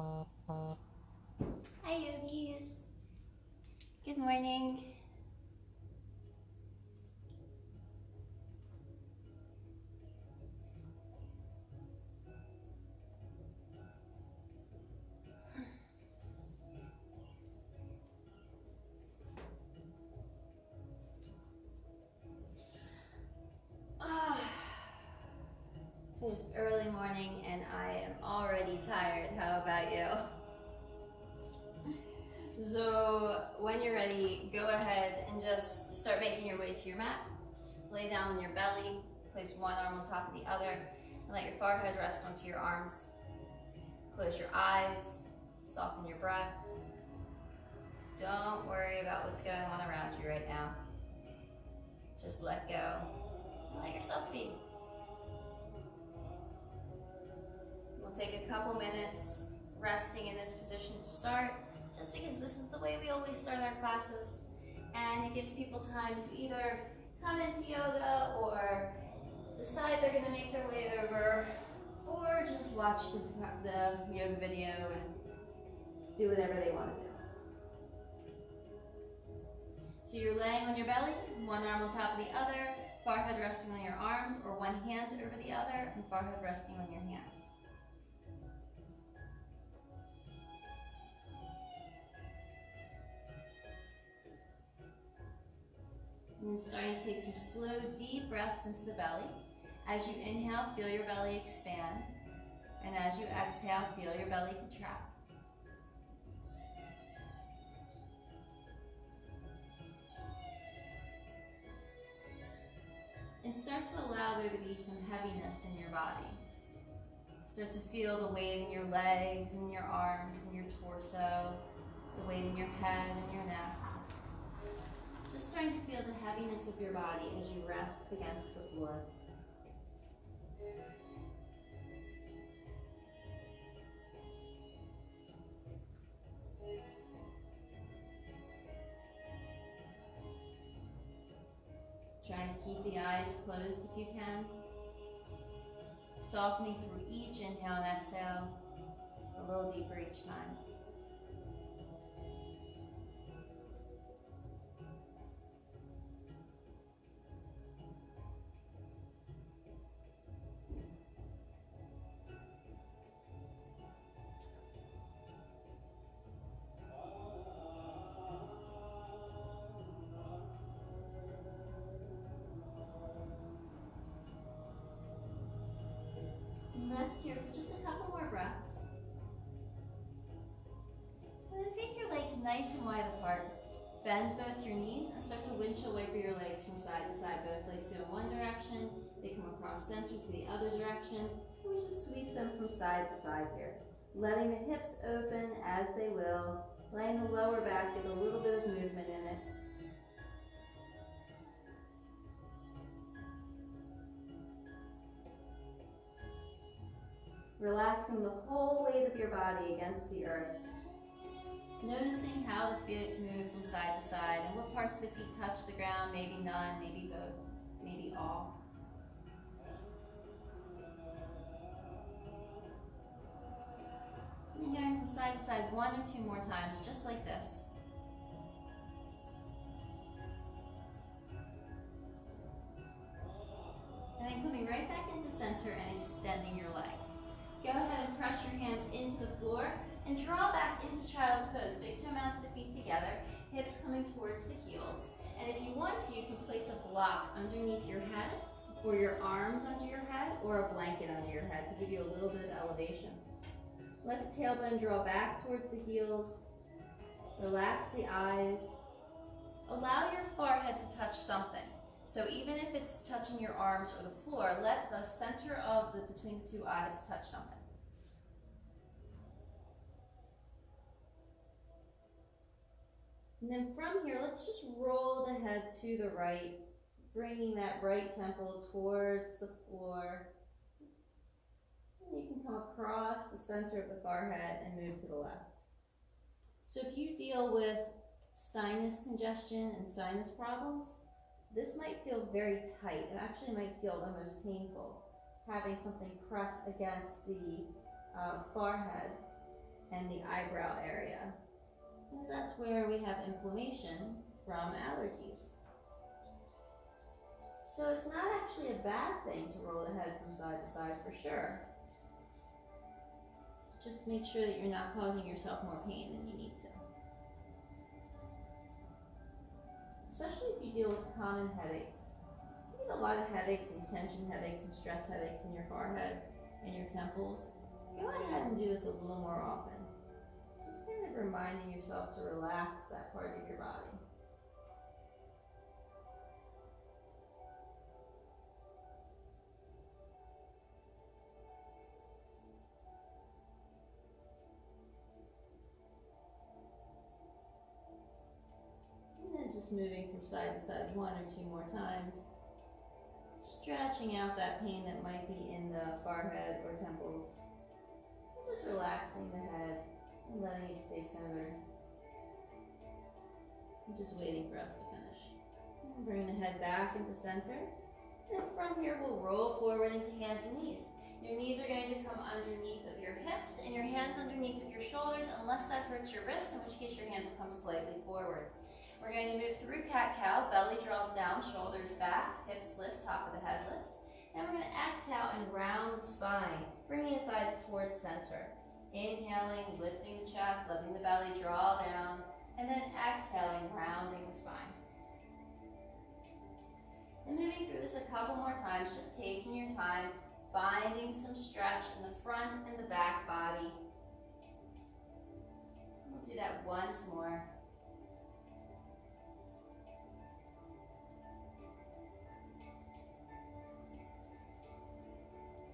Hi yogis. Good morning. It's early morning and I am already tired. How about you? So when you're ready, go ahead and just start making your way to your mat. Lay down on your belly, place one arm on top of the other, and let your forehead rest onto your arms. Close your eyes, soften your breath. Don't worry about what's going on around you right now. Just let go and let yourself be. We'll take a couple minutes resting in this position to start, just because this is the way we always start our classes, and it gives people time to either come into yoga or decide they're going to make their way over, or just watch the yoga video and do whatever they want to do. So you're laying on your belly, one arm on top of the other, forehead resting on your arms, or one hand over the other, and forehead resting on your hands. And then starting to take some slow, deep breaths into the belly. As you inhale, feel your belly expand. And as you exhale, feel your belly contract. And start to allow there to be some heaviness in your body. Start to feel the weight in your legs and your arms and your torso, the weight in your head and your neck. Just starting to feel the heaviness of your body as you rest against the floor. Trying to keep the eyes closed if you can. Softening through each inhale and exhale, a little deeper each time. Rest here for just a couple more breaths. And then take your legs nice and wide apart. Bend both your knees and start to windshield wiper your legs from side to side. Both legs go in one direction, they come across center to the other direction, and we just sweep them from side to side here. Letting the hips open as they will, letting the lower back get a little bit of movement in it. Relaxing the whole weight of your body against the earth. Noticing how the feet move from side to side and what parts of the feet touch the ground, maybe none, maybe both, maybe all. And going from side to side one or two more times, just like this. And then coming right back into center and extending your legs. Go ahead and press your hands into the floor and draw back into child's pose. Big toe mounts the feet together, hips coming towards the heels. And if you want to, you can place a block underneath your head, or your arms under your head, or a blanket under your head to give you a little bit of elevation. Let the tailbone draw back towards the heels. Relax the eyes. Allow your forehead to touch something. So even if it's touching your arms or the floor, let the center of between the two eyes touch something. And then from here, let's just roll the head to the right, bringing that right temple towards the floor. And you can come across the center of the forehead and move to the left. So if you deal with sinus congestion and sinus problems, this might feel very tight. It actually might feel almost painful, having something press against the forehead and the eyebrow area, because that's where we have inflammation from allergies. So it's not actually a bad thing to roll the head from side to side for sure. Just make sure that you're not causing yourself more pain than you need to. Especially if you deal with common headaches. You get a lot of headaches and tension headaches and stress headaches in your forehead and your temples. Go ahead and do this a little more often. Just kind of reminding yourself to relax that part of your body. Just moving from side to side 1 or 2 more times. Stretching out that pain that might be in the forehead or temples. And just relaxing the head and letting it stay centered. And just waiting for us to finish. And bring the head back into center. And from here we'll roll forward into hands and knees. Your knees are going to come underneath of your hips and your hands underneath of your shoulders, unless that hurts your wrist, in which case your hands will come slightly forward. We're going to move through cat-cow, belly draws down, shoulders back, hips lift, top of the head lifts. And we're going to exhale and round the spine, bringing the thighs towards center. Inhaling, lifting the chest, letting the belly draw down, and then exhaling, rounding the spine. And moving through this a couple more times, just taking your time, finding some stretch in the front and the back body. We'll do that once more.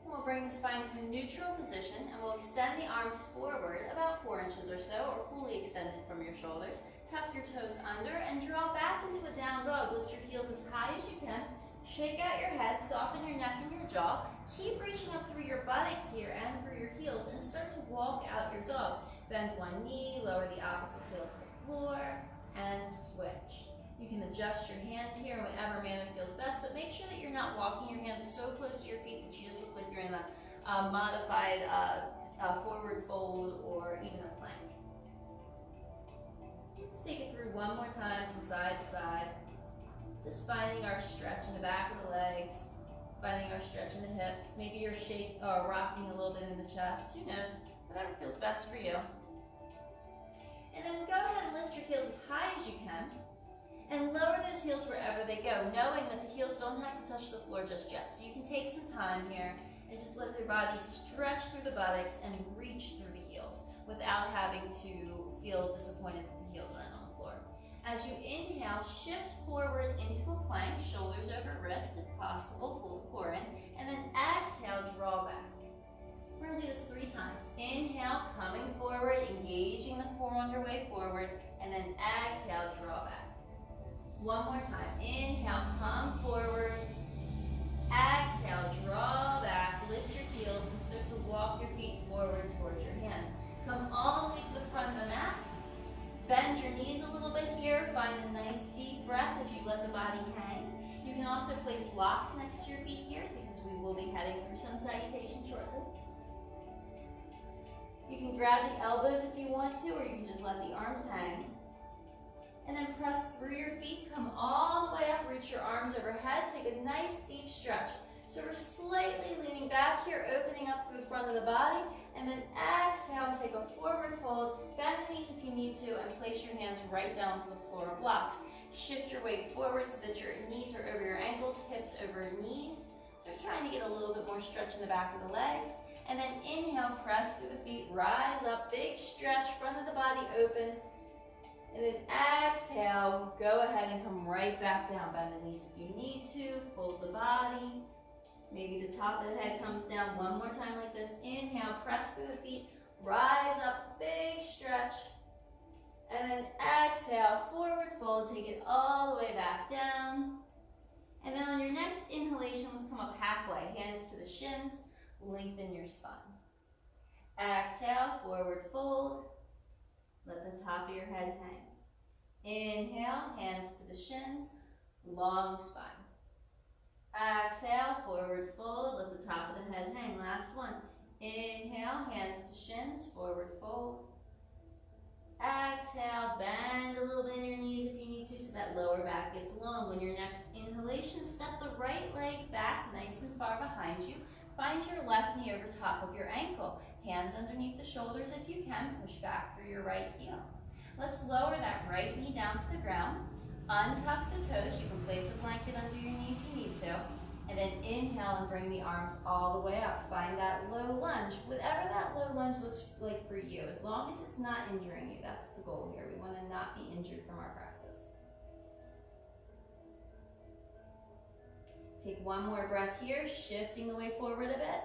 We'll bring the spine to a neutral position and we'll extend the arms forward about 4 inches or so, or fully extended from your shoulders. Tuck your toes under and draw back into a down dog. Lift your heels as high as you can. Shake out your head, soften your neck and your jaw. Keep reaching up through your buttocks here and through your heels and start to walk out your dog. Bend one knee, lower the opposite heel to the floor, and switch. You can adjust your hands here in whatever manner feels best, but make sure that you're not walking your hands so close to your feet that you just look like you're in a modified forward fold or even a plank. Let's take it through one more time from side to side. Just finding our stretch in the back of the legs, finding our stretch in the hips. Maybe you're rocking a little bit in the chest. Who knows? Whatever feels best for you. And then go ahead and lift your heels as high as you can. And lower those heels wherever they go, knowing that the heels don't have to touch the floor just yet. So you can take some time here and just let your body stretch through the buttocks and reach through the heels without having to feel disappointed that the heels aren't on the floor. As you inhale, shift forward into a plank, shoulders over wrist if possible, pull the core in, and then exhale, draw back. We're going to do this 3 times. Inhale, coming forward, engaging the core on your way forward, and then exhale, draw back. One more time. Inhale, come forward. Exhale, draw back. Lift your heels and start to walk your feet forward towards your hands. Come all the way to the front of the mat. Bend your knees a little bit here. Find a nice deep breath as you let the body hang. You can also place blocks next to your feet here because we will be heading through some salutation shortly. You can grab the elbows if you want to, or you can just let the arms hang. And then press through your feet, come all the way up, reach your arms overhead, take a nice deep stretch. So we're slightly leaning back here, opening up through the front of the body, and then exhale and take a forward fold, bend the knees if you need to, and place your hands right down to the floor of blocks. Shift your weight forward so that your knees are over your ankles, hips over your knees. So you're trying to get a little bit more stretch in the back of the legs. And then inhale, press through the feet, rise up, big stretch, front of the body open. And then exhale, go ahead and come right back down. Bend the knees if you need to, fold the body. Maybe the top of the head comes down one more time like this. Inhale, press through the feet, rise up, big stretch. And then exhale, forward fold, take it all the way back down. And then on your next inhalation, let's come up halfway. Hands to the shins, lengthen your spine. Exhale, forward fold. Let the top of your head hang. Inhale, hands to the shins, long spine. Exhale, forward fold, let the top of the head hang. Last one. Inhale, hands to shins, forward fold. Exhale, bend a little bit in your knees if you need to so that lower back gets long. On your next inhalation, step the right leg back nice and far behind you. Find your left knee over top of your ankle. Hands underneath the shoulders if you can. Push back through your right heel. Let's lower that right knee down to the ground. Untuck the toes. You can place a blanket under your knee if you need to. And then inhale and bring the arms all the way up. Find that low lunge. Whatever that low lunge looks like for you, as long as it's not injuring you. That's the goal here. We want to not be injured from our practice. Take one more breath here, shifting the weight forward a bit.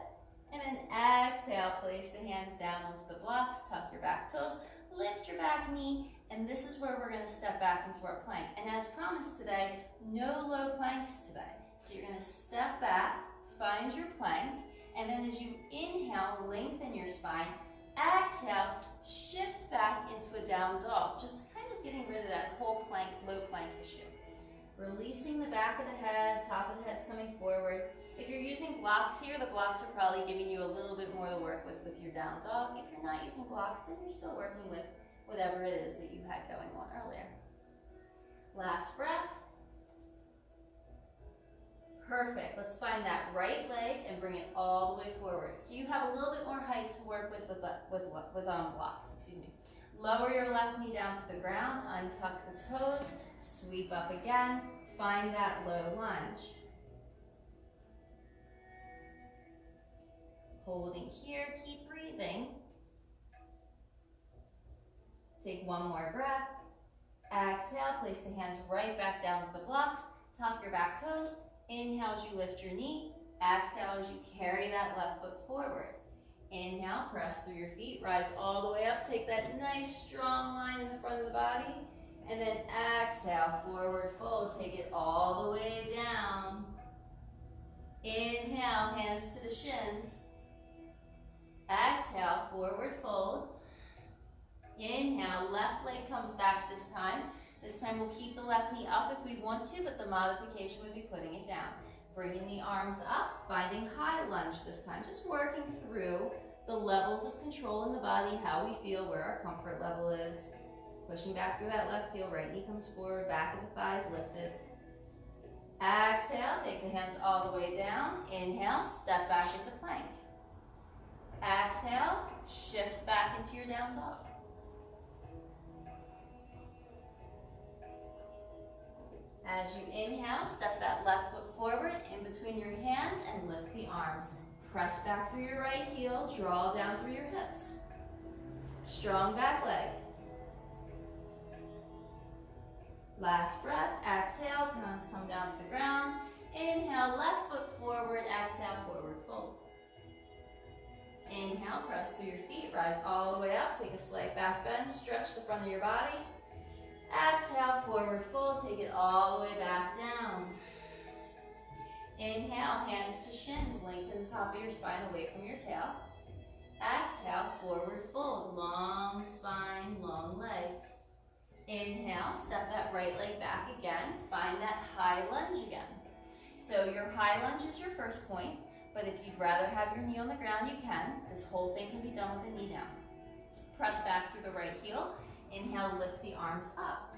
And then exhale, place the hands down onto the blocks, tuck your back toes, lift your back knee, and this is where we're going to step back into our plank. And as promised today, no low planks today. So you're going to step back, find your plank, and then as you inhale, lengthen your spine. Exhale, shift back into a down dog, just kind of getting rid of that whole plank, low plank issue. Releasing the back of the head, top of the head's coming forward. If you're using blocks here, the blocks are probably giving you a little bit more to work with your down dog. If you're not using blocks, then you're still working with whatever it is that you had going on earlier. Last breath. Perfect. Let's find that right leg and bring it all the way forward. So you have a little bit more height to work with blocks. Excuse me. Lower your left knee down to the ground, untuck the toes, sweep up again, find that low lunge. Holding here, keep breathing. Take one more breath. Exhale, place the hands right back down to the blocks, tuck your back toes. Inhale as you lift your knee. Exhale as you carry that left foot forward. Inhale, press through your feet, rise all the way up. Take that nice strong line in the front of the body. And then exhale, forward fold. Take it all the way down. Inhale, hands to the shins. Exhale, forward fold. Inhale, left leg comes back this time. This time we'll keep the left knee up if we want to, but the modification would be putting it down. Bringing the arms up, finding high lunge this time. Just working through the levels of control in the body, how we feel, where our comfort level is. Pushing back through that left heel, right knee comes forward, back of the thighs lifted. Exhale, take the hands all the way down. Inhale, step back into plank. Exhale, shift back into your down dog. As you inhale, step that left foot forward in between your hands and lift the arms. Press back through your right heel, draw down through your hips. Strong back leg. Last breath, exhale, hands come down to the ground. Inhale, left foot forward, exhale, forward fold. Inhale, press through your feet, rise all the way up, take a slight back bend, stretch the front of your body. Exhale, forward fold, take it all the way back down. Inhale, hands to shins, lengthen the top of your spine away from your tail. Exhale, forward fold, long spine, long legs. Inhale, step that right leg back again, find that high lunge again. So your high lunge is your first point, but if you'd rather have your knee on the ground, you can. This whole thing can be done with the knee down. Press back through the right heel. Inhale, lift the arms up.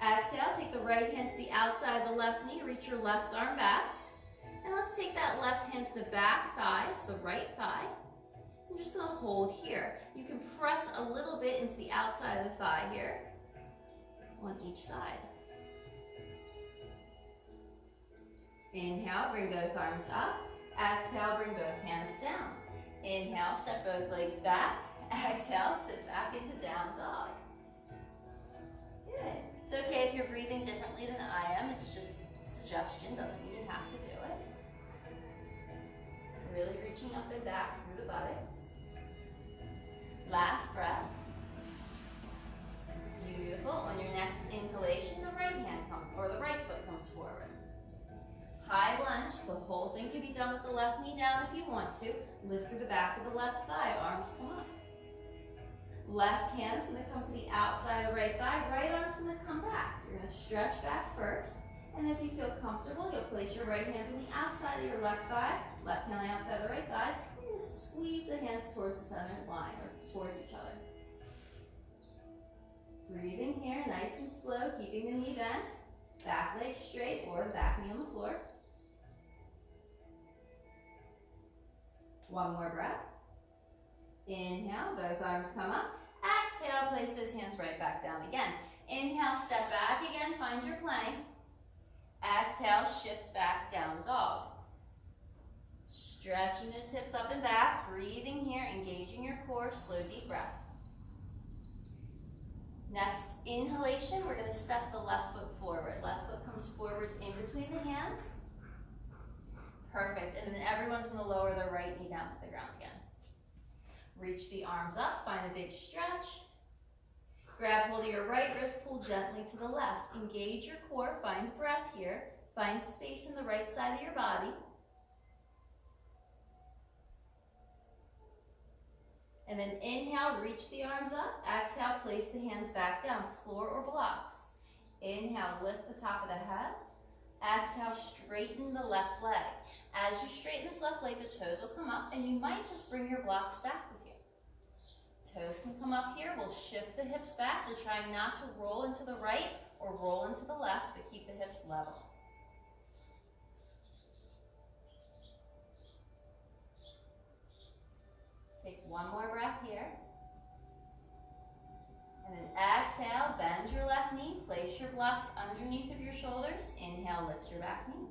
Exhale, take the right hand to the outside of the left knee, reach your left arm back. And let's take that left hand to the back thigh, so the right thigh. I'm just gonna hold here. You can press a little bit into the outside of the thigh here, on each side. Inhale, bring both arms up. Exhale, bring both hands down. Inhale, step both legs back. Exhale, sit back into down dog. Good. It's okay if you're breathing differently than I am. It's just a suggestion, doesn't mean you have to do it. Really reaching up and back through the buttocks. Last breath. Beautiful. On your next inhalation, the right foot comes forward. High lunge. The whole thing can be done with the left knee down if you want to. Lift through the back of the left thigh. Arms come up. Left hand's going to come to the outside of the right thigh. Right arm's going to come back. You're going to stretch back first. And if you feel comfortable, you'll place your right hand on the outside of your left thigh. Left hand on the outside of the right thigh. You're going to squeeze the hands towards the center line or towards each other. Breathing here, nice and slow, keeping the knee bent. Back leg straight or the back knee on the floor. One more breath. Inhale, both arms come up. Exhale, place those hands right back down again. Inhale, step back again, find your plank. Exhale, shift back, down dog. Stretching those hips up and back, breathing here, engaging your core, slow deep breath. Next inhalation, we're going to step the left foot forward. Left foot comes forward in between the hands. Perfect, and then everyone's going to lower their right knee down to the ground again. Reach the arms up, find a big stretch. Grab hold of your right wrist, pull gently to the left. Engage your core, find breath here. Find space in the right side of your body. And then inhale, reach the arms up. Exhale, place the hands back down, floor or blocks. Inhale, lift the top of the head. Exhale, straighten the left leg. As you straighten this left leg, the toes will come up, and you might just bring your blocks back with you. Toes can come up here. We'll shift the hips back. We're trying not to roll into the right or roll into the left, but keep the hips level. Take one more breath here. And then exhale, bend your left knee, place your blocks underneath of your shoulders. Inhale, lift your back knee.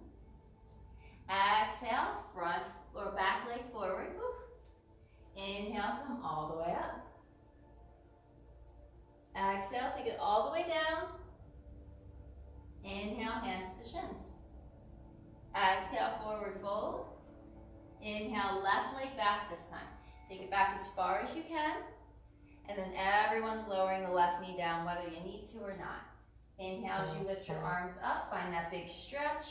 Exhale, front or back leg forward. Woo. Inhale, come all the way up. Exhale, take it all the way down. Inhale, hands to shins. Exhale, forward fold. Inhale, left leg back this time. Take it back as far as you can. And then everyone's lowering the left knee down, whether you need to or not. Inhale as you lift your arms up, find that big stretch.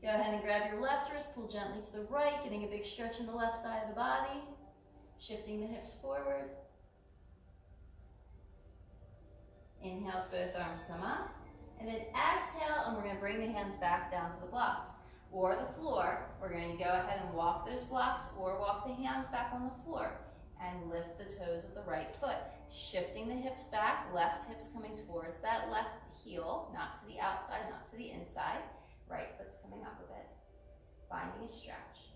Go ahead and grab your left wrist, pull gently to the right, getting a big stretch in the left side of the body. Shifting the hips forward. Inhale as both arms come up. And then exhale, and we're going to bring the hands back down to the blocks or the floor. We're going to go ahead and walk those blocks or walk the hands back on the floor. And lift the toes of the right foot. Shifting the hips back, left hips coming towards that left heel, not to the outside, not to the inside. Right foot's coming up a bit. Finding a stretch.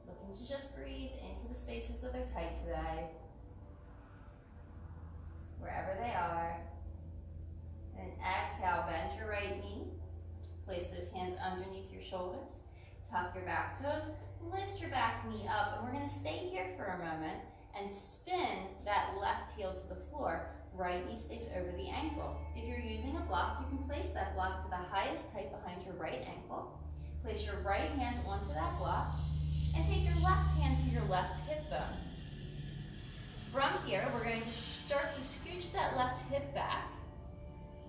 Looking to just breathe into the spaces that are tight today. Wherever they are. And exhale, bend your right knee. Place those hands underneath your shoulders. Tuck your back toes. Lift your back knee up, and we're going to stay here for a moment and spin that left heel to the floor. Right knee stays over the ankle. If you're using a block, you can place that block to the highest height behind your right ankle. Place your right hand onto that block, and take your left hand to your left hip bone. From here, we're going to start to scooch that left hip back,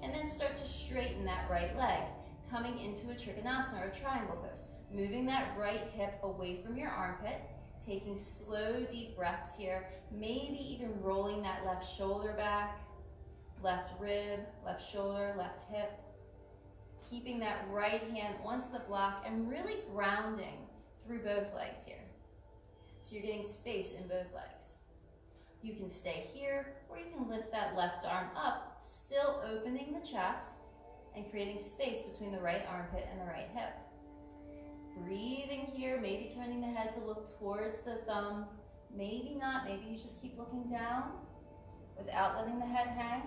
and then start to straighten that right leg, coming into a trikonasana or triangle pose. Moving that right hip away from your armpit, taking slow, deep breaths here, maybe even rolling that left shoulder back, left rib, left shoulder, left hip. Keeping that right hand onto the block and really grounding through both legs here. So you're getting space in both legs. You can stay here, or you can lift that left arm up, still opening the chest and creating space between the right armpit and the right hip. Breathing here, maybe turning the head to look towards the thumb. Maybe not, maybe you just keep looking down without letting the head hang.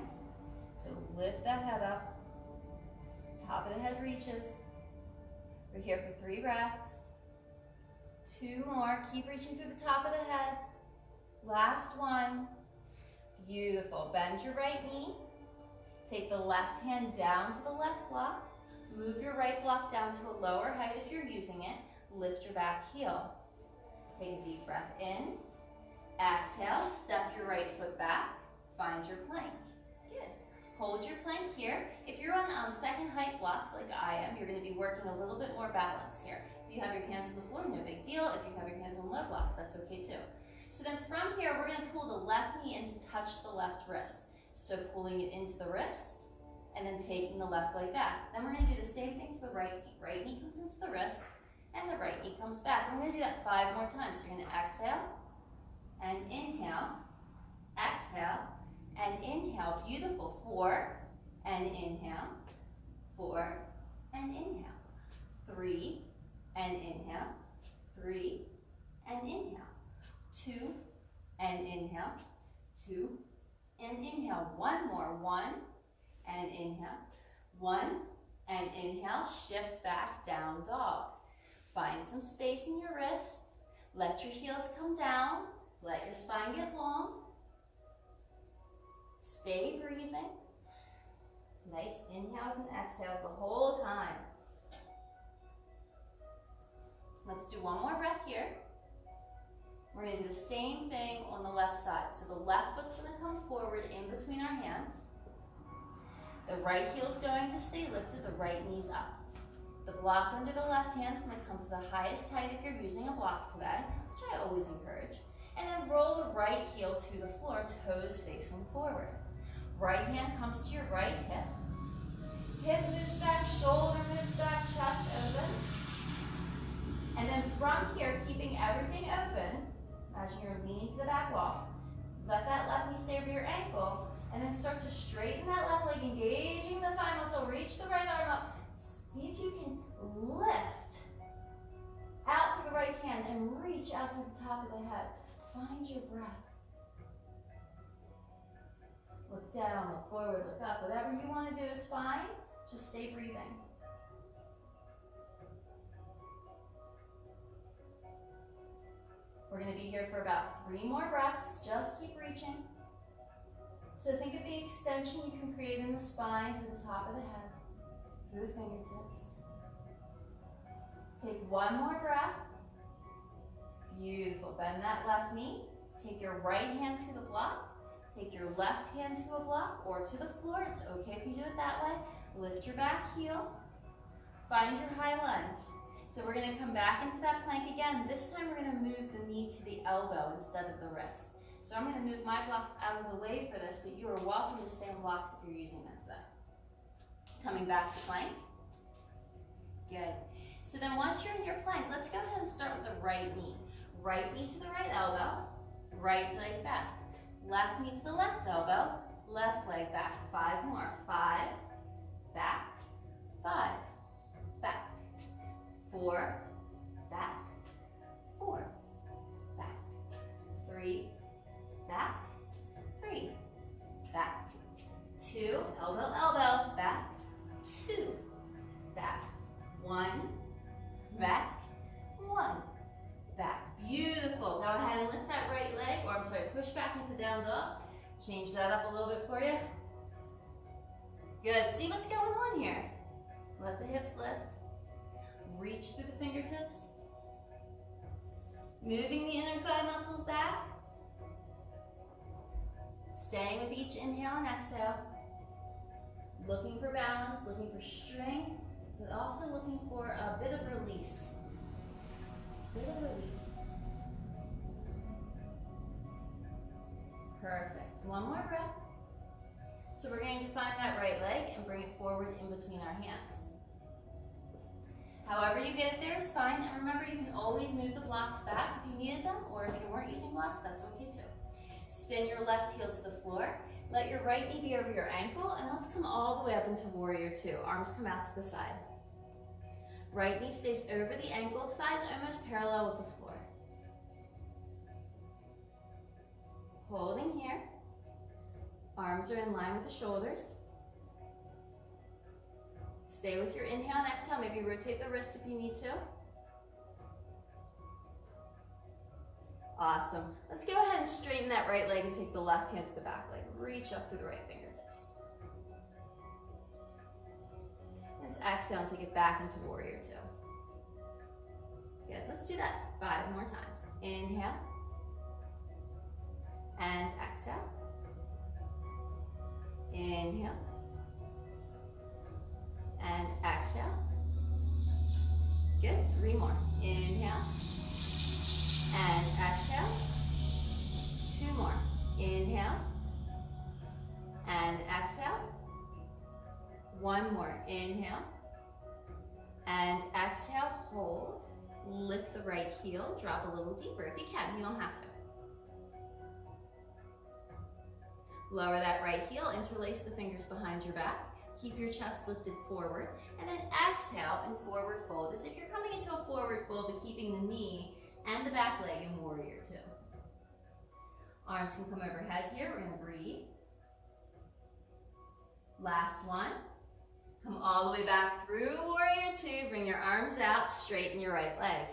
So lift that head up. Top of the head reaches. We're here for 3 breaths. 2 more, keep reaching through the top of the head. Last one. Beautiful, bend your right knee. Take the left hand down to the left block. Move your right block down to a lower height if you're using it. Lift your back heel. Take a deep breath in. Exhale, step your right foot back. Find your plank. Good. Hold your plank here. If you're on second height blocks like I am, you're going to be working a little bit more balance here. If you have your hands on the floor, no big deal. If you have your hands on low blocks, that's okay too. So then from here, we're going to pull the left knee in to touch the left wrist. So pulling it into the wrist, and then taking the left leg back. Then we're going to do the same thing to the right knee. Right knee comes into the wrist, and the right knee comes back. We're going to do that 5 more times. So you're going to exhale, and inhale. Exhale and inhale. Beautiful. 4 and inhale. 4 and inhale. 3 and inhale. 3 and inhale. 2 and inhale. 2 and inhale. One more. 1 and inhale. 1 and inhale. Shift back, down dog. Find some space in your wrist. Let your heels come down. Let your spine get long. Stay breathing. Nice inhales and exhales the whole time. Let's do one more breath here. We're going to do the same thing on the left side. So the left foot's going to come forward in between our hands. The right heel's going to stay lifted, the right knee's up. The block under the left hand's going to come to the highest height if you're using a block today, which I always encourage. And then roll the right heel to the floor, toes facing forward. Right hand comes to your right hip. Hip moves back, shoulder moves back, chest opens. And then from here, keeping everything open, imagine you're leaning to the back wall. Let that left knee stay over your ankle, and then start to straighten that left leg, engaging the thigh muscle. Reach the right arm up. See if you can lift out through the right hand and reach out to the top of the head. Find your breath. Look down, look forward, look up. Whatever you want to do is fine. Just stay breathing. We're going to be here for about 3 more breaths. Just keep reaching. So think of the extension you can create in the spine through the top of the head, through the fingertips. Take 1 more breath. Beautiful. Bend that left knee. Take your right hand to the block. Take your left hand to a block or to the floor. It's okay if you do it that way. Lift your back heel. Find your high lunge. So we're going to come back into that plank again. This time we're going to move the knee to the elbow instead of the wrist. So I'm going to move my blocks out of the way for this, but you are welcome to stay on blocks if you're using them today. Coming back to plank. Good. So then once you're in your plank, let's go ahead and start with the right knee. Right knee to the right elbow, right leg back. Left knee to the left elbow, left leg back. 5 more. 5, back, 5, back. 4, back, 4, back. 3, back, 3, back. 2, elbow, elbow, back, 2, back. 1, back, 1, back. Beautiful. Go ahead and lift that right leg, or I'm sorry, push back into down dog. Change that up a little bit for you. Good. See what's going on here. Let the hips lift. Reach through the fingertips. Moving the inner thigh muscles back. Staying with each inhale and exhale. Looking for balance, looking for strength, but also looking for a bit of release. Bit of release. Perfect. 1 more breath. So we're going to find that right leg and bring it forward in between our hands. However you get it there is fine, and remember you can always move the blocks back if you needed them, or if you weren't using blocks, that's okay too. Spin your left heel to the floor, let your right knee be over your ankle, and let's come all the way up into Warrior 2. Arms come out to the side. Right knee stays over the ankle, thighs almost parallel with the floor. Holding here. Arms are in line with the shoulders. Stay with your inhale and exhale. Maybe rotate the wrist if you need to. Awesome. Let's go ahead and straighten that right leg and take the left hand to the back leg. Reach up through the right fingertips. Let's exhale and take it back into Warrior 2. Good. Let's do that 5 more times. Inhale. And exhale. Inhale. And exhale. Good. 3 more. Inhale. And exhale. 2 more. Inhale. And exhale. 1 more. Inhale. And exhale. Hold. Lift the right heel. Drop a little deeper if you can. You don't have to. Lower that right heel, interlace the fingers behind your back. Keep your chest lifted forward, and then exhale and forward fold, as if you're coming into a forward fold, but keeping the knee and the back leg in warrior two. Arms can come overhead here, we're gonna breathe. Last one. Come all the way back through warrior two, bring your arms out, straighten your right leg.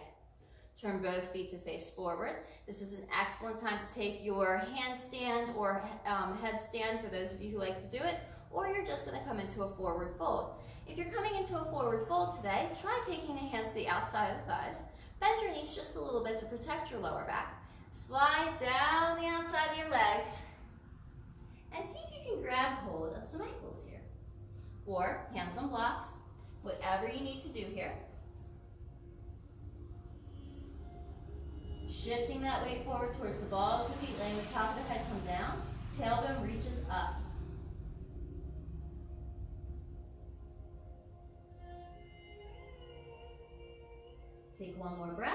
Turn both feet to face forward. This is an excellent time to take your handstand or headstand for those of you who like to do it, or you're just gonna come into a forward fold. If you're coming into a forward fold today, try taking the hands to the outside of the thighs. Bend your knees just a little bit to protect your lower back. Slide down the outside of your legs and see if you can grab hold of some ankles here. Or hands on blocks, whatever you need to do here. Shifting that weight forward towards the balls of the feet, letting the top of the head come down. Tailbone reaches up. Take one more breath.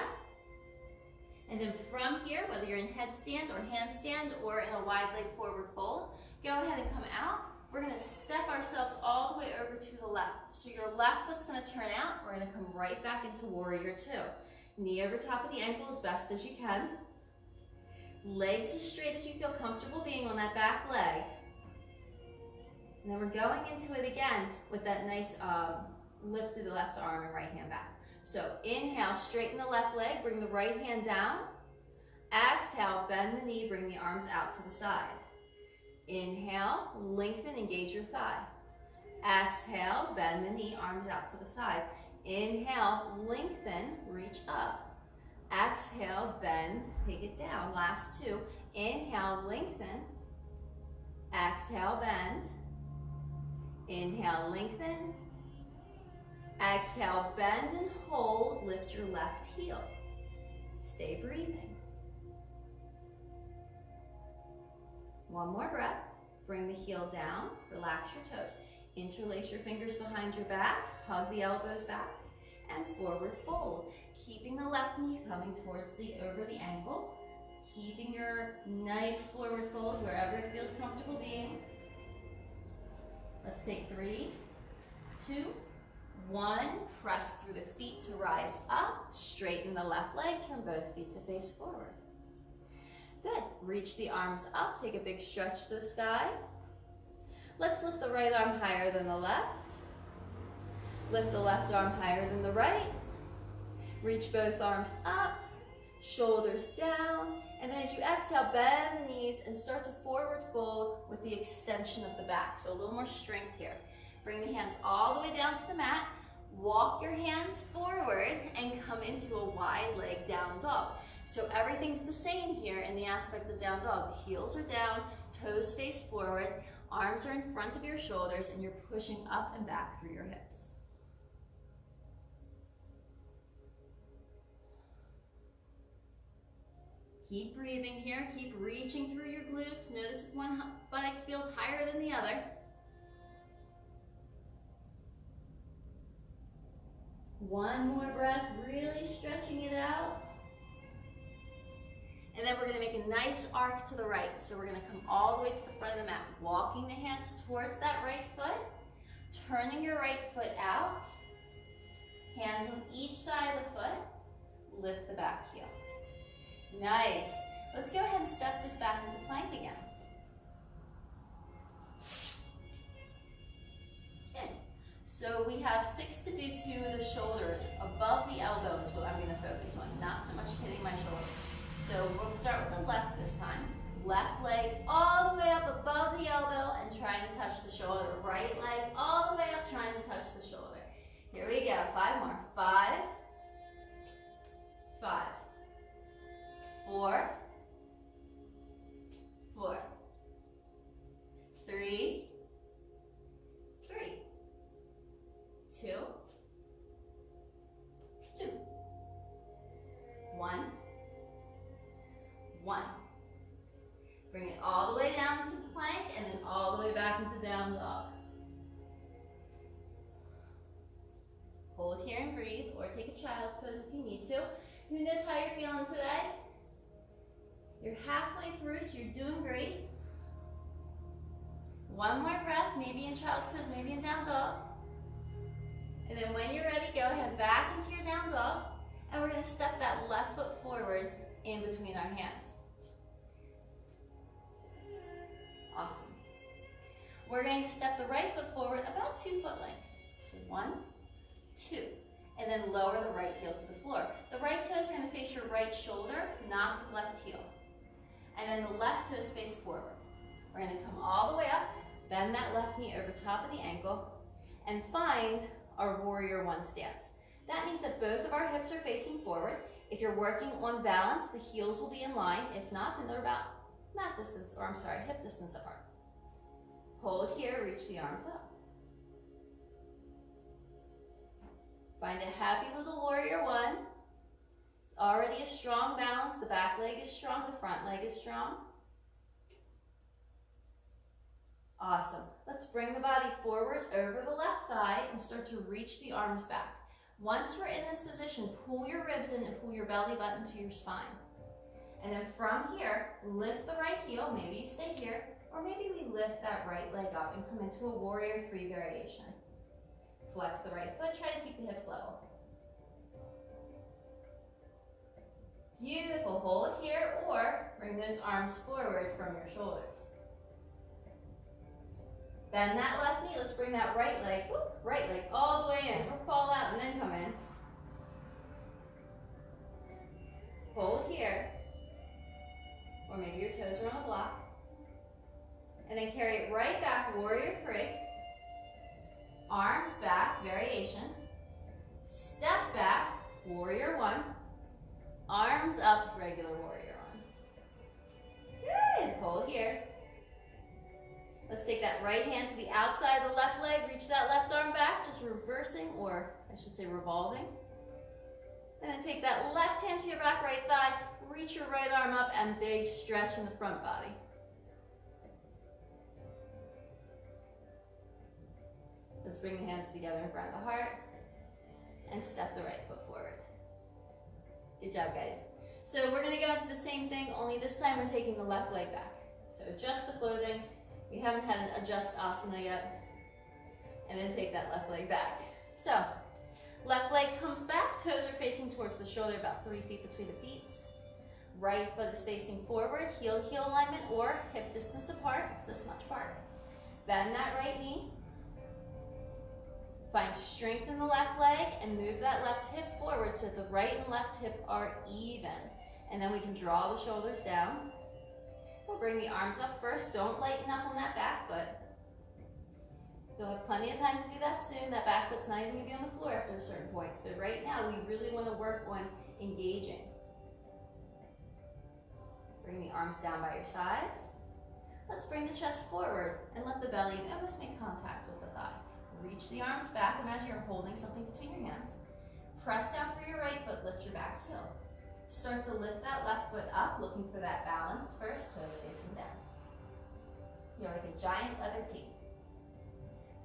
And then from here, whether you're in headstand or handstand or in a wide leg forward fold, go ahead and come out. We're gonna step ourselves all the way over to the left. So your left foot's gonna turn out. We're gonna come right back into warrior two. Knee over top of the ankle as best as you can. Legs as straight as you feel comfortable being on that back leg. And then we're going into it again with that nice lift to the left arm and right hand back. So inhale, straighten the left leg, bring the right hand down. Exhale, bend the knee, bring the arms out to the side. Inhale, lengthen, engage your thigh. Exhale, bend the knee, arms out to the side. Inhale, lengthen, reach up. Exhale, bend, take it down. Last two. Inhale, lengthen. Exhale, bend. Inhale, lengthen. Exhale, bend and hold. Lift your left heel. Stay breathing. One more breath. Bring the heel down. Relax your toes. Interlace your fingers behind your back. Hug the elbows back. And forward fold. Keeping the left knee coming towards over the ankle. Keeping your nice forward fold wherever it feels comfortable being. Let's take 3, 2, 1. Press through the feet to rise up. Straighten the left leg. Turn both feet to face forward. Good. Reach the arms up. Take a big stretch to the sky. Let's lift the right arm higher than the left. Lift the left arm higher than the right. Reach both arms up. Shoulders down. And then as you exhale, bend the knees and start to forward fold with the extension of the back. So a little more strength here. Bring the hands all the way down to the mat. Walk your hands forward and come into a wide leg down dog. So everything's the same here in the aspect of down dog. The heels are down, toes face forward, arms are in front of your shoulders, and you're pushing up and back through your hips. Keep breathing here. Keep reaching through your glutes. Notice if one buttock feels higher than the other. One more breath, really stretching it out. And then we're going to make a nice arc to the right. So we're going to come all the way to the front of the mat, walking the hands towards that right foot, turning your right foot out, hands on each side of the foot, lift the back heel. Nice. Let's go ahead and step this back into plank again. Good. So we have 6 to do to the shoulders. Above the elbow is what I'm going to focus on, not so much hitting my shoulder. So we'll start with the left this time. Left leg all the way up above the elbow and trying to touch the shoulder. Right leg all the way up trying to touch the shoulder. Here we go. 5 more. 5, 5, 4, 4, 3, 3, 2, 2, 1, 1. Bring it all the way down to plank and then all the way back into down dog. Hold here and breathe, or take a child's pose if you need to. Who knows how you're feeling today? You're halfway through, so you're doing great. One more breath, maybe in child's pose, maybe in down dog. And then when you're ready, go ahead back into your down dog. And we're going to step that left foot forward in between our hands. Awesome. We're going to step the right foot forward about 2 foot lengths. So 1, 2. And then lower the right heel to the floor. The right toes are going to face your right shoulder, not the left heel. And then the left toes face forward. We're going to come all the way up, bend that left knee over top of the ankle, and find our warrior one stance. That means that both of our hips are facing forward. If you're working on balance, the heels will be in line. If not, then they're about hip distance apart. Hold here, reach the arms up. Find a happy little warrior one. It's already a strong balance. The back leg is strong, the front leg is strong. Awesome. Let's bring the body forward over the left thigh and start to reach the arms back. Once we're in this position, pull your ribs in and pull your belly button to your spine. And then from here, lift the right heel. Maybe you stay here, or maybe we lift that right leg up and come into a warrior 3 variation. Flex the right foot, try to keep the hips level. Beautiful, hold here, or bring those arms forward from your shoulders. Bend that left knee, let's bring that right leg all the way in, or fall out and then come in. Hold here, or maybe your toes are on the block. And then carry it right back, warrior 3. Arms back, variation. Step back, warrior 1. Arms up, regular warrior 1. Good, hold here. Let's take that right hand to the outside of the left leg, reach that left arm back, just reversing, or I should say revolving. And then take that left hand to your back right thigh, reach your right arm up, and big stretch in the front body. Let's bring the hands together in front of the heart and step the right foot forward. Good job, guys. So we're going to go into the same thing, only this time we're taking the left leg back. So adjust the clothing. We haven't had an adjust asana yet. And then take that left leg back. So left leg comes back, toes are facing towards the shoulder, about 3 feet between the feet. Right foot is facing forward, heel alignment, or hip distance apart. It's this much apart. Bend that right knee. Find strength in the left leg and move that left hip forward so that the right and left hip are even. And then we can draw the shoulders down. We'll bring the arms up first. Don't lighten up on that back foot. You'll have plenty of time to do that soon. That back foot's not even going to be on the floor after a certain point. So right now, we really want to work on engaging. Bring the arms down by your sides. Let's bring the chest forward and let the belly almost make contact with the thigh. Reach the arms back. Imagine you're holding something between your hands. Press down through your right foot, lift your back heel. Start to lift that left foot up, looking for that balance first, toes facing down. You're like a giant leather T.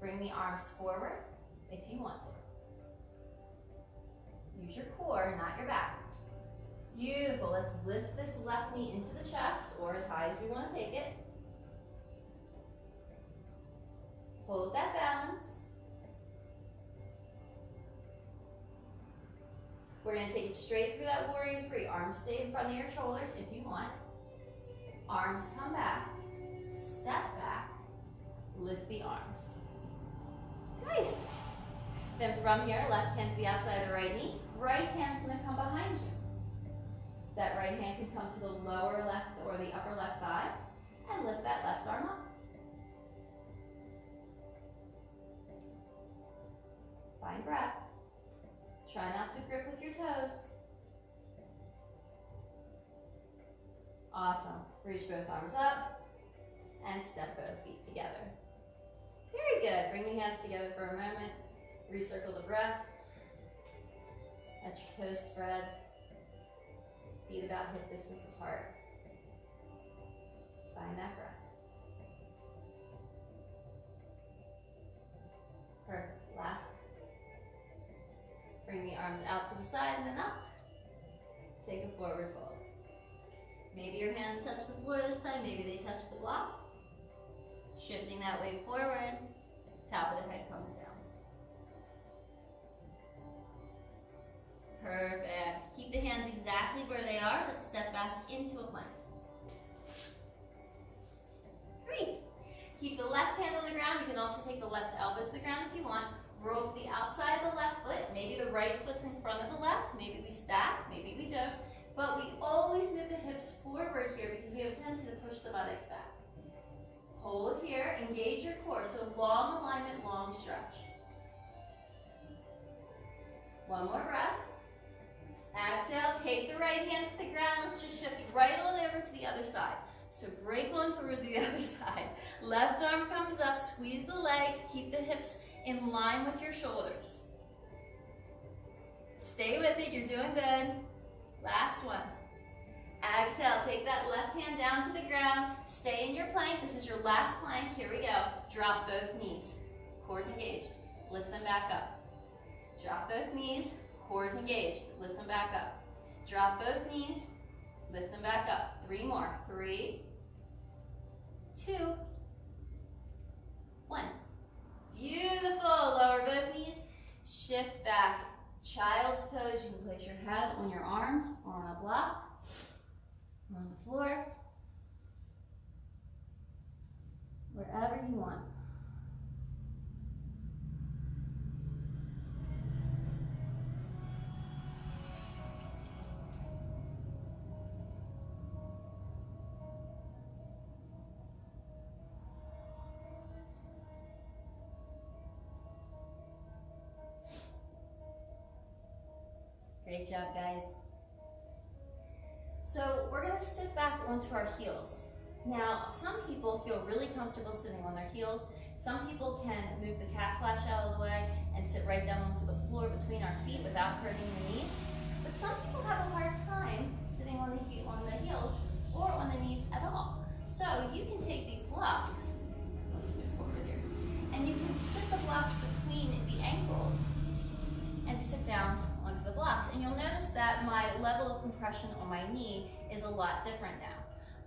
Bring the arms forward if you want to. Use your core, not your back. Beautiful. Let's lift this left knee into the chest, or as high as we want to take it. Hold that balance. We're going to take it straight through that warrior 3. Arms stay in front of your shoulders if you want. Arms come back. Step back. Lift the arms. Nice. Then from here, left hand to the outside of the right knee. Right hand's going to come behind you. That right hand can come to the lower left or the upper left thigh and lift that left arm up. Find breath. Try not to grip with your toes. Awesome. Reach both arms up and step both feet together. Very good. Bring the hands together for a moment. Recircle the breath. Let your toes spread. Feet about hip distance apart. Find that breath. Perfect. Last breath. Bring the arms out to the side and then up. Take a forward fold. Maybe your hands touch the floor this time, maybe they touch the blocks. Shifting that weight forward, top of the head comes down. Perfect. Keep the hands exactly where they are. Let's step back into a plank. Great. Keep the left hand on the ground. You can also take the left elbow to the ground if you want. Roll to the outside of the left foot. Maybe the right foot's in front of the left. Maybe we stack, maybe we don't. But we always move the hips forward here because we have a tendency to push the buttocks back. Hold here, engage your core. So long alignment, long stretch. One more breath. Exhale, take the right hand to the ground. Let's just shift right on over to the other side. So break on through the other side. Left arm comes up, squeeze the legs, keep the hips in line with your shoulders. Stay with it, you're doing good. Last one. Exhale, take that left hand down to the ground. Stay in your plank. This is your last plank. Here we go. Drop both knees. Core's engaged. Lift them back up. Drop both knees. Core's engaged. Lift them back up. Drop both knees. Lift them back up. 3 more. 3, 2, 1. Beautiful. Lower both knees. Shift back. Child's pose. You can place your head on your arms or on a block. On the floor, wherever you want. Great job, guys. So we're gonna sit back onto our heels. Now, some people feel really comfortable sitting on their heels. Some people can move the cat flash out of the way and sit right down onto the floor between our feet without hurting the knees. But some people have a hard time sitting on the heels or on the knees at all. So you can take these blocks, I'll just move forward here, and you can sit the blocks between the ankles and sit down onto the blocks. And you'll notice that my level of compression on my knee is a lot different now.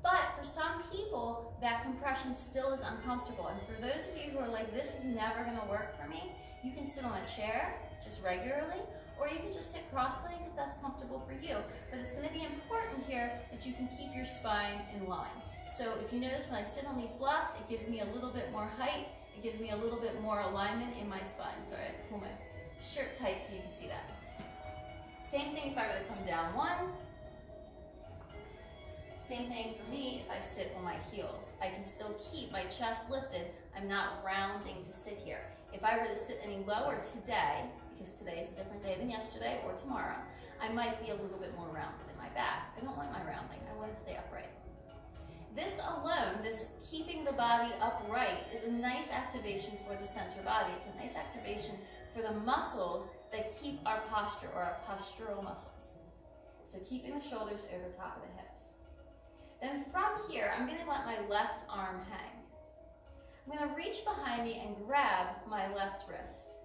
But for some people, that compression still is uncomfortable. And for those of you who are like, this is never gonna work for me, you can sit on a chair just regularly, or you can just sit cross-legged if that's comfortable for you. But it's gonna be important here that you can keep your spine in line. So if you notice when I sit on these blocks, it gives me a little bit more height, it gives me a little bit more alignment in my spine. Sorry, I have to pull my shirt tight so you can see that. Same thing if I were to come down one. Same thing for me if I sit on my heels. I can still keep my chest lifted. I'm not rounding to sit here. If I were to sit any lower today, because today is a different day than yesterday or tomorrow, I might be a little bit more rounded in my back. I don't like my rounding. I want to stay upright. This alone, this keeping the body upright, is a nice activation for the center body. It's a nice activation for the muscles that keep our posture, or our postural muscles. So keeping the shoulders over top of the hips. Then from here, I'm gonna let my left arm hang. I'm gonna reach behind me and grab my left wrist.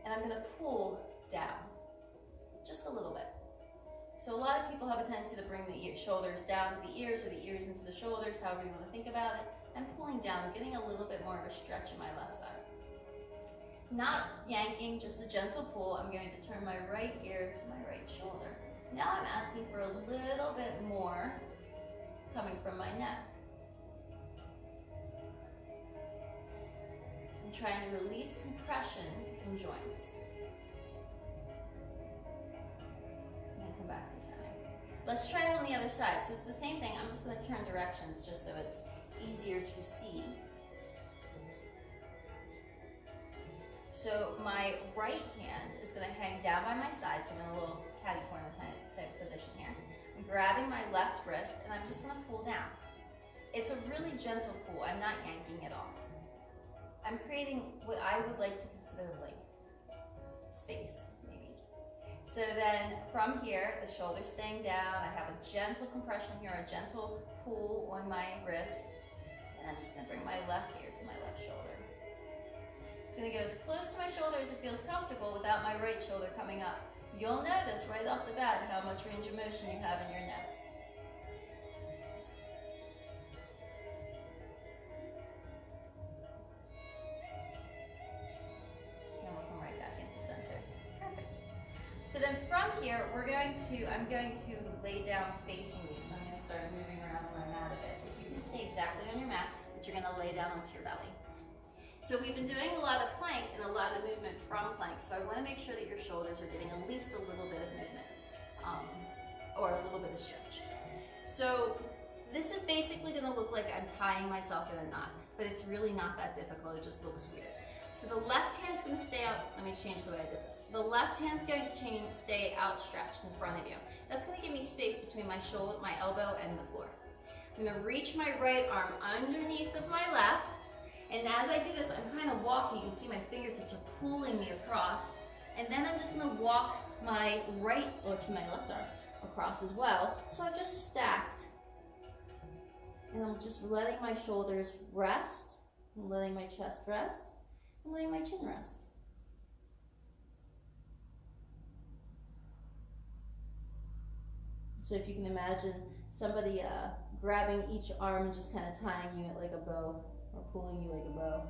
And I'm gonna pull down, just a little bit. So a lot of people have a tendency to bring the shoulders down to the ears, or the ears into the shoulders, however you wanna think about it. I'm pulling down, I'm getting a little bit more of a stretch in my left side. Not yanking, just a gentle pull. I'm going to turn my right ear to my right shoulder. Now I'm asking for a little bit more coming from my neck. I'm trying to release compression in joints. And then come back to center. Let's try it on the other side. So it's the same thing. I'm just going to turn directions just so it's easier to see. So my right hand is going to hang down by my side, so I'm in a little catty corner type of position here. I'm grabbing my left wrist, and I'm just going to pull down. It's a really gentle pull. I'm not yanking at all. I'm creating what I would like to consider like space, maybe. So then from here, the shoulders staying down, I have a gentle compression here, a gentle pull on my wrist, and I'm just going to bring my left ear to my left shoulder. It's going to go as close to my shoulder as it feels comfortable without my right shoulder coming up. You'll notice right off the bat how much range of motion you have in your neck. So then from here, I'm going to lay down facing you. So I'm going to start moving around on my mat a bit. If you can stay exactly on your mat, but you're going to lay down onto your belly. So we've been doing a lot of plank and a lot of movement from plank. So I want to make sure that your shoulders are getting at least a little bit of movement or a little bit of stretch. So this is basically going to look like I'm tying myself in a knot, but it's really not that difficult. It just looks weird. So the left hand's going to stay out. Let me change the way I did this. The left hand's going to stay outstretched in front of you. That's going to give me space between my shoulder, my elbow, and the floor. I'm going to reach my right arm underneath of my left, and as I do this, I'm kind of walking. You can see my fingertips are pulling me across, and then I'm just going to walk my right, or to my left arm, across as well. So I've just stacked, and I'm just letting my shoulders rest, and letting my chest rest, and letting my chin rest. So if you can imagine somebody grabbing each arm and just kind of tying you like a bow, or pulling you like a bow.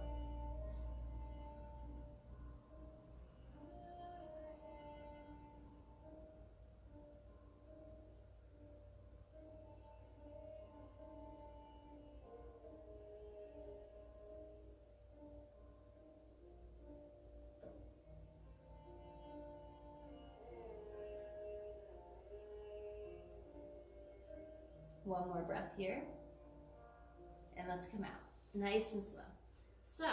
One more breath here, and let's come out, nice and slow. So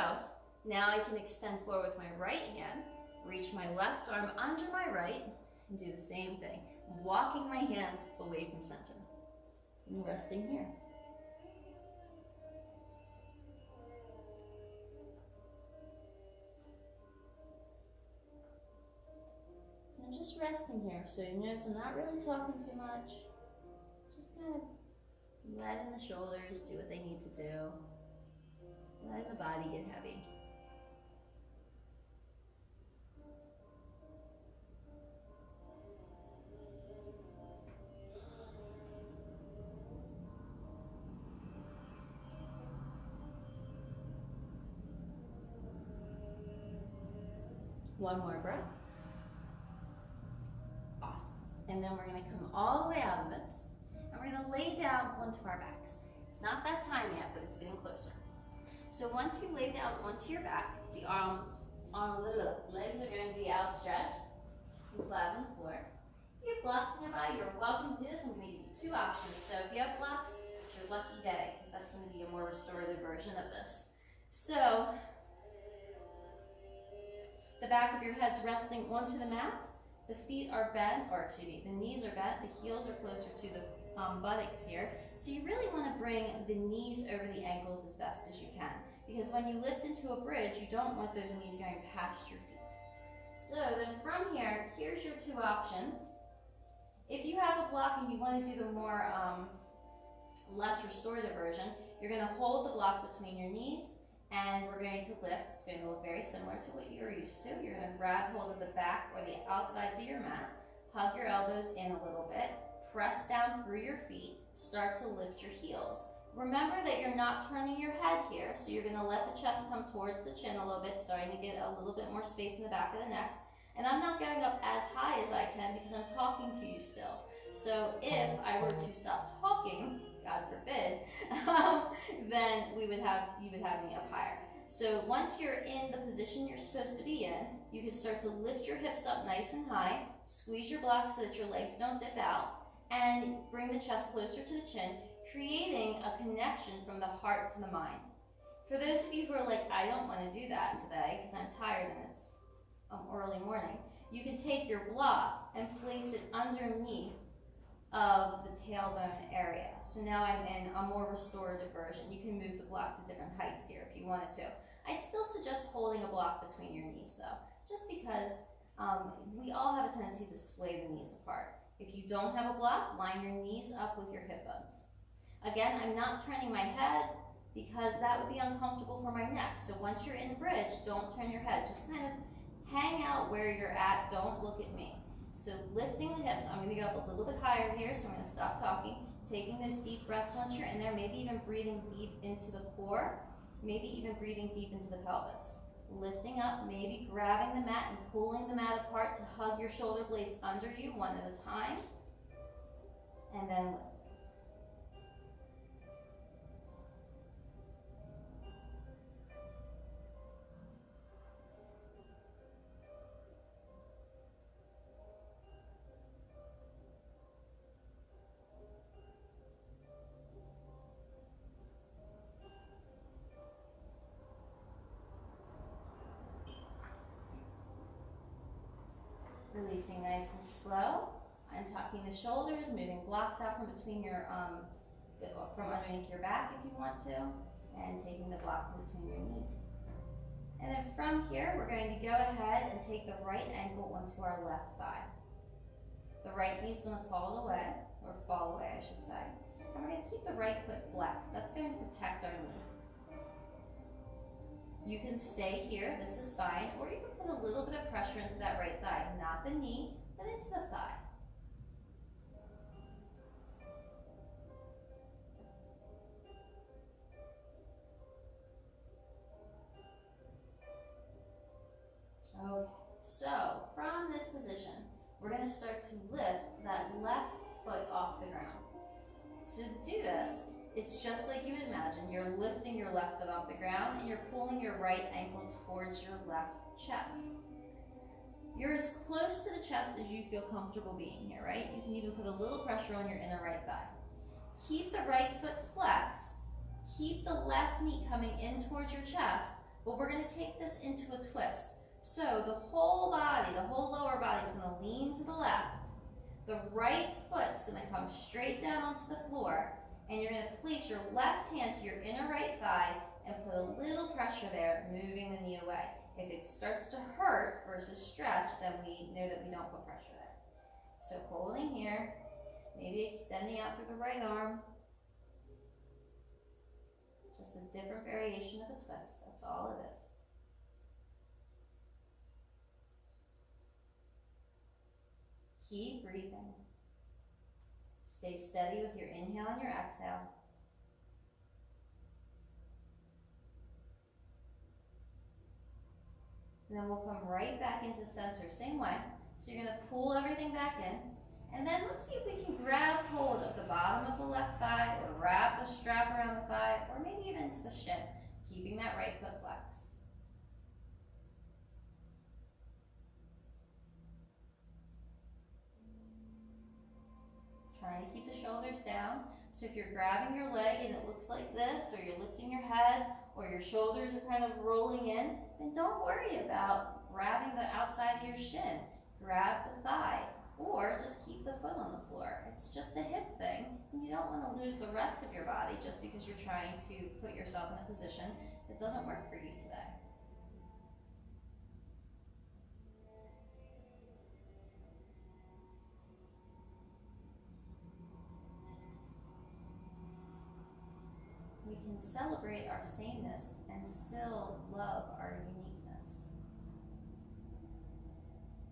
now I can extend forward with my right hand, reach my left arm under my right, and do the same thing, walking my hands away from center, and resting here. And I'm just resting here, so you notice I'm not really talking too much, just kind of letting the shoulders do what they need to do. Letting the body get heavy. One more breath. Awesome. And then we're going to come all the way out of this. And we're going to lay down onto our backs. It's not that time yet, but it's getting closer. So once you lay down onto your back, the legs are going to be outstretched and flat on the floor. If you have blocks nearby, you're welcome to do this. I'm going to give you two options. So if you have blocks, it's your lucky day, because that's going to be a more restorative version of this. So the back of your head's resting onto the mat. The feet are bent, or excuse me, the knees are bent. The heels are closer to the buttocks here. So you really want to bring the knees over the ankles as best as you can, because when you lift into a bridge, you don't want those knees going past your feet. So then from here, here's your two options. If you have a block and you want to do the more less restorative version, you're going to hold the block between your knees, and we're going to lift. It's going to look very similar to what you're used to. You're going to grab hold of the back or the outsides of your mat, hug your elbows in a little bit, press down through your feet, start to lift your heels. Remember that you're not turning your head here, so you're going to let the chest come towards the chin a little bit, starting to get a little bit more space in the back of the neck. And I'm not going up as high as I can because I'm talking to you still. So if I were to stop talking, God forbid, then you would have me up higher. So once you're in the position you're supposed to be in, you can start to lift your hips up nice and high, squeeze your blocks so that your legs don't dip out, and bring the chest closer to the chin, creating a connection from the heart to the mind. For those of you who are like, I don't want to do that today because I'm tired and it's early morning, you can take your block and place it underneath of the tailbone area. So now I'm in a more restorative version. You can move the block to different heights here if you wanted to. I'd still suggest holding a block between your knees though, just because we all have a tendency to splay the knees apart. If you don't have a block, line your knees up with your hip bones. Again, I'm not turning my head because that would be uncomfortable for my neck. So once you're in bridge, don't turn your head. Just kind of hang out where you're at. Don't look at me. So lifting the hips, I'm going to go up a little bit higher here, so I'm going to stop talking. Taking those deep breaths once you're in there, maybe even breathing deep into the core, maybe even breathing deep into the pelvis. Lifting up, maybe grabbing the mat and pulling the mat apart to hug your shoulder blades under you one at a time. And then lift. Releasing nice and slow, untucking the shoulders, moving blocks out from between your, from underneath your back if you want to, and taking the block from between your knees. And then from here, we're going to go ahead and take the right ankle onto our left thigh. The right knee is going to fall away I should say. And we're going to keep the right foot flexed. That's going to protect our knee. You can stay here, this is fine, or you can put a little bit of pressure into that right thigh, not the knee, but into the thigh. Okay, so from this position, we're going to start to lift that left foot off the ground. So to do this, it's just like you would imagine. You're lifting your left foot off the ground and you're pulling your right ankle towards your left chest. You're as close to the chest as you feel comfortable being here, right? You can even put a little pressure on your inner right thigh. Keep the right foot flexed. Keep the left knee coming in towards your chest, but we're going to take this into a twist. So the whole body, the whole lower body is going to lean to the left. The right foot's going to come straight down onto the floor, and you're going to place your left hand to your inner right thigh and put a little pressure there, moving the knee away. If it starts to hurt versus stretch, then we know that we don't put pressure there. So holding here, maybe extending out through the right arm. Just a different variation of a twist, that's all it is. Keep breathing. Stay steady with your inhale and your exhale. And then we'll come right back into center, same way. So you're going to pull everything back in. And then let's see if we can grab hold of the bottom of the left thigh, or wrap a strap around the thigh, or maybe even to the shin, keeping that right foot flexed. Trying to keep the shoulders down. So if you're grabbing your leg and it looks like this, or you're lifting your head, or your shoulders are kind of rolling in, then don't worry about grabbing the outside of your shin. Grab the thigh, or just keep the foot on the floor. It's just a hip thing, and you don't want to lose the rest of your body just because you're trying to put yourself in a position that doesn't work for you today. We can celebrate our sameness and still love our uniqueness.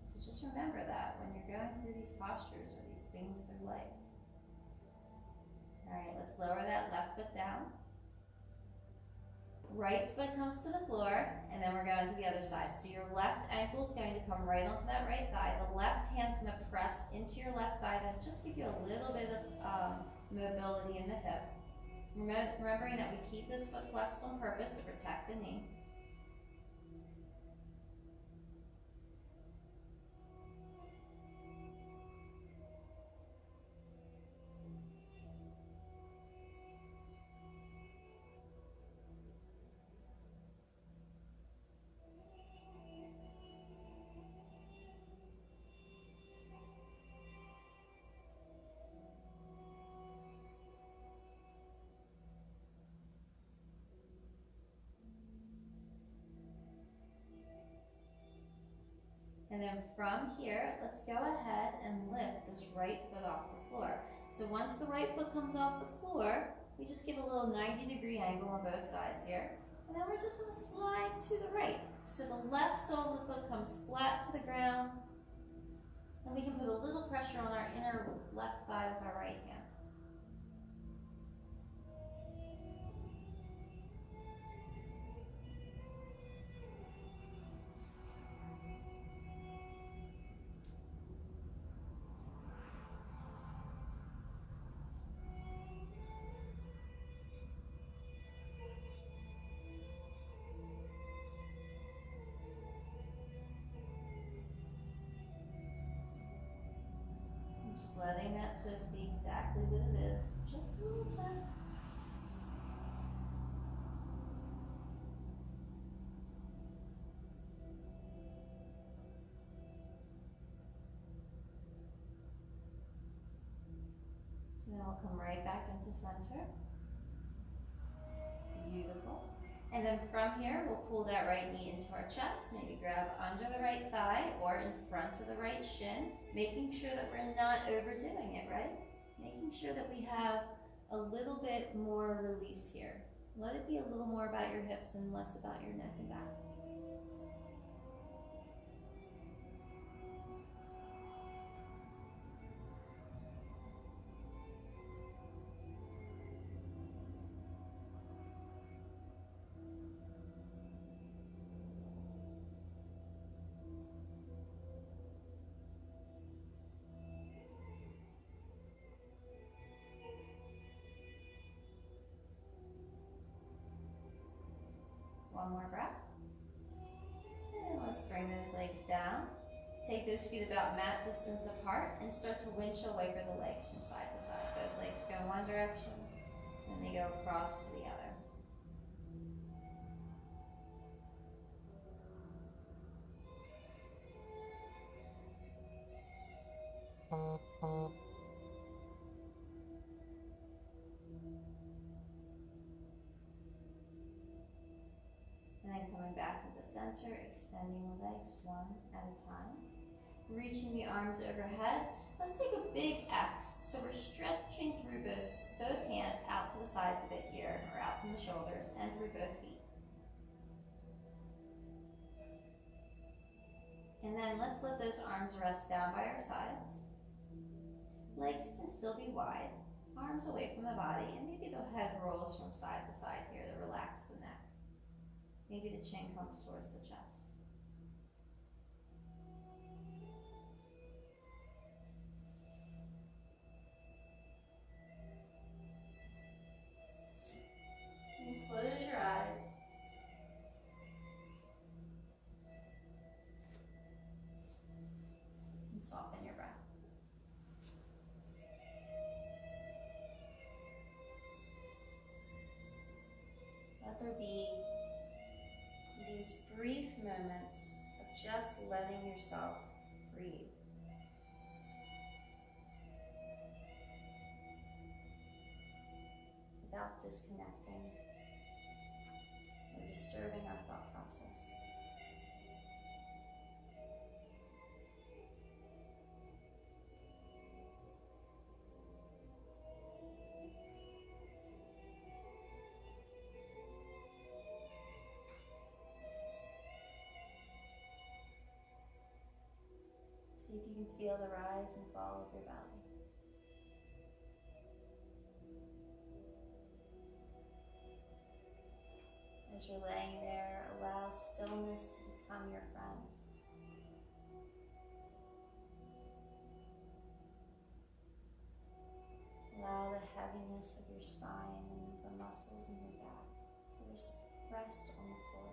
So just remember that when you're going through these postures or these things through life. All right, let's lower that left foot down. Right foot comes to the floor, and then we're going to the other side. So your left ankle is going to come right onto that right thigh. The left hand's going to press into your left thigh to just give you a little bit of mobility in the hip. Remembering that we keep this foot flexed on purpose to protect the knee. And then from here, let's go ahead and lift this right foot off the floor. So once the right foot comes off the floor, we just give a little 90-degree angle on both sides here. And then we're just going to slide to the right. So the left sole of the foot comes flat to the ground. And we can put a little pressure on our inner left thigh with our right hand. letting that twist be exactly what it is. Just a little twist. And then we'll come right back into center. Beautiful. And then from here, we'll pull that right knee into our chest. Maybe grab under the right thigh or in front of the right shin, making sure that we're not overdoing it, right? Making sure that we have a little bit more release here. Let it be a little more about your hips and less about your neck and back. One more breath. And let's bring those legs down. Take those feet about mat distance apart and start to windshield wiper the legs from side to side. Both legs go one direction and they go across to the other. And then coming back to the center, extending the legs one at a time. Reaching the arms overhead. Let's take a big X. So we're stretching through both hands out to the sides a bit here, or out from the shoulders, and through both feet. And then let's let those arms rest down by our sides. Legs can still be wide, arms away from the body, and maybe the head rolls from side to side here to relax the neck. Maybe the chin comes towards the chest. And close your eyes. And soften your breath. Let there be these brief moments of just letting yourself breathe. Without disconnecting or disturbing our thought process. See if you can feel the rise and fall of your belly. As you're laying there, allow stillness to become your friend. Allow the heaviness of your spine and the muscles in your back to rest on the floor.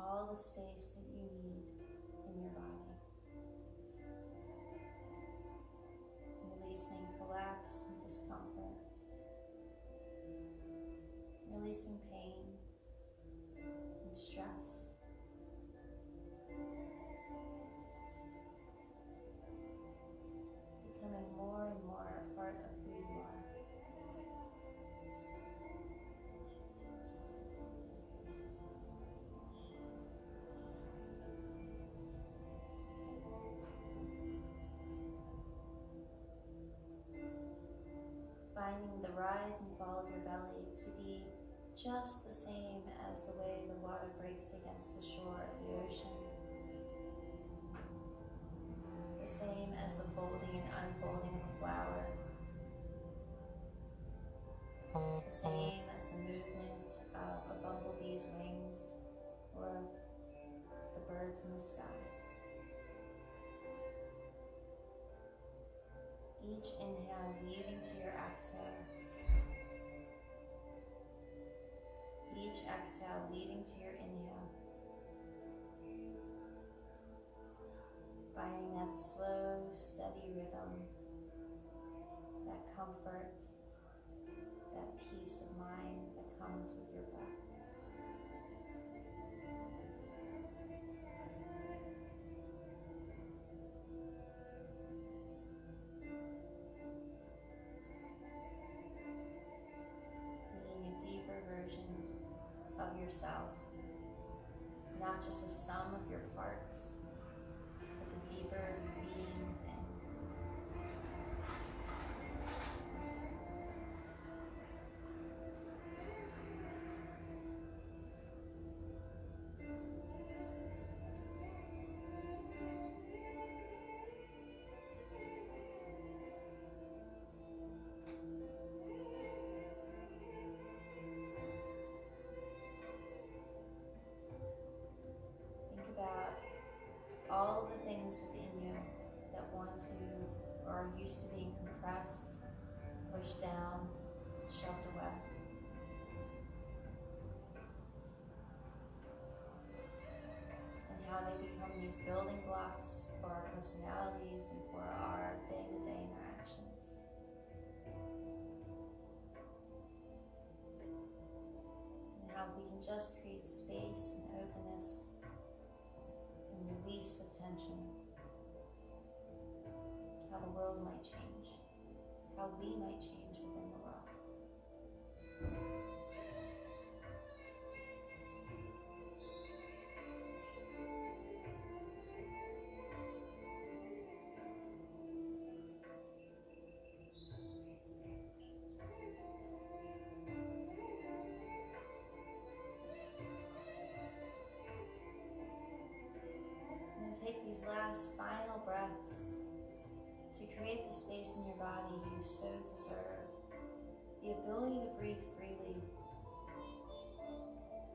All the space that you need in your body. Releasing collapse and discomfort. Releasing pain and stress. Becoming more and more a part of who you are. finding the rise and fall of your belly to be just the same as the way the water breaks against the shore of the ocean. The same as the folding and unfolding of a flower. The same as the movement of a bumblebee's wings or of the birds in the sky. Each inhale leading to your exhale. Each exhale leading to your inhale. Finding that slow, steady rhythm, that comfort, that peace of mind that comes with your breath. Being a deeper version of yourself, not just a sum of your parts, but the deeper being thing. Think about all the things within you that want to or are used to being compressed, pushed down, shoved away. And how they become these building blocks for our personalities and for our day-to-day interactions. And how we can just create space and openness and release of tension, how the world might change, how we might change within the world. Take these last final breaths to create the space in your body you so deserve. The ability to breathe freely.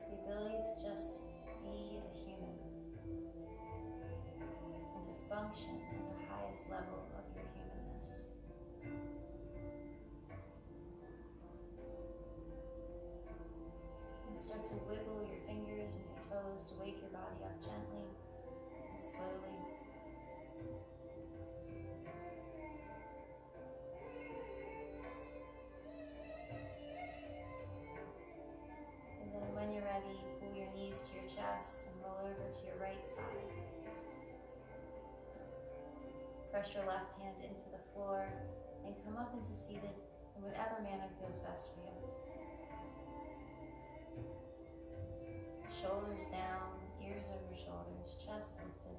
The ability to just be a human. And to function at the highest level of your humanness. And start to wiggle your fingers and your toes to wake your body up gently. Slowly. And then when you're ready, pull your knees to your chest and roll over to your right side. Press your left hand into the floor and come up into seated in whatever manner feels best for you. Shoulders down, ears over shoulders, chest lifted.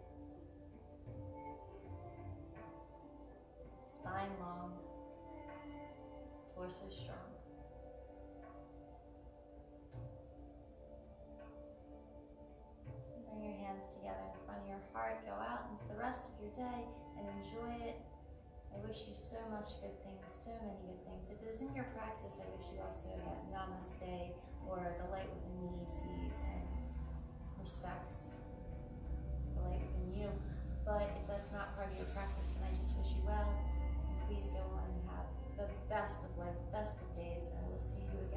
Spine long, torso strong. Bring your hands together in front of your heart. Go out into the rest of your day and enjoy it. I wish you so much good things, so many good things. If it is in your practice, I wish you also had namaste or the light within me sees and respects the light within you. But if that's not part of your practice, then I just wish you well. And please go on and have the best of life, best of days, and I will see you again